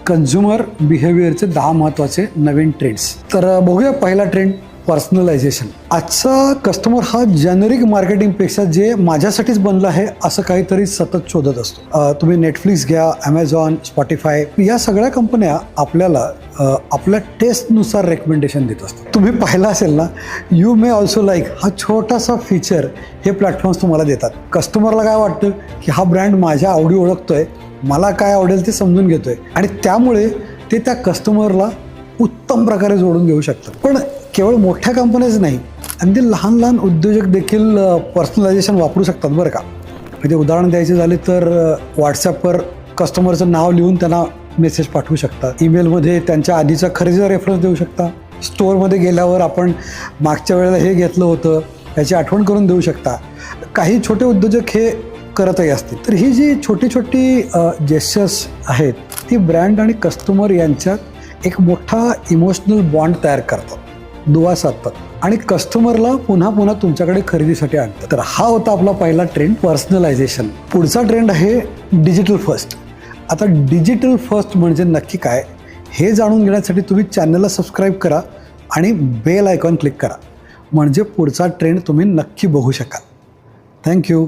Consumer बिहेवियरचे 10 महत्त्वाचे नवीन trends. तर बघूया पहिला ट्रेंड, पर्सनलायझेशन. आजचा कस्टमर हा जेनेरिक मार्केटिंगपेक्षा जे माझ्यासाठीच बनलं आहे असं काहीतरी सतत शोधत असतो. तुम्ही नेटफ्लिक्स घ्या, ॲमेझॉन, स्पॉटिफाय, या सगळ्या कंपन्या आपल्याला आपल्या टेस्टनुसार रेकमेंडेशन देत असतात. तुम्ही पाहिलं असेल ना, यू मे ऑल्सो लाईक हा छोटासा फीचर हे प्लॅटफॉर्म्स तुम्हाला देतात. कस्टमरला काय वाटतं की हा ब्रँड माझ्या आवडी ओळखतोय, मला काय आवडेल ते समजून घेतोय आणि त्यामुळे ते त्या कस्टमरला उत्तम प्रकारे जोडून घेऊ शकतात. पण केवळ मोठ्या कंपन्याच नाही, अगदी लहान लहान उद्योजक देखील पर्सनलायझेशन वापरू शकतात बरं का. म्हणजे उदाहरण द्यायचे झाले तर व्हॉट्सॲपवर कस्टमरचं नाव लिहून त्यांना मेसेज पाठवू शकता. ईमेलमध्ये त्यांच्या आधीचा खरेदीचा रेफरन्स देऊ शकता. स्टोअरमध्ये गेल्यावर आपण मागच्या वेळेला हे घेतलं होतं याची आठवण करून देऊ शकता. काही छोटे उद्योजक हे करतही असतील. तर ही जी छोटी छोटी जेस्चर्स आहेत ती ब्रँड आणि कस्टमर यांच्यात एक मोठा इमोशनल बॉन्ड तयार करतात, दुवा साधतात आणि कस्टमरला पुन्हा पुन्हा तुमच्याकडे खरेदीसाठी आणतात. तर हा होता आपला पहिला ट्रेंड, पर्सनलायझेशन. पुढचा ट्रेंड आहे डिजिटल फर्स्ट. आता डिजिटल फर्स्ट म्हणजे नक्की काय हे जाणून घेण्यासाठी तुम्ही चॅनलला सबस्क्राईब करा आणि बेल आयकॉन क्लिक करा, म्हणजे पुढचा ट्रेंड तुम्ही नक्की बघू शकाल. थँक्यू.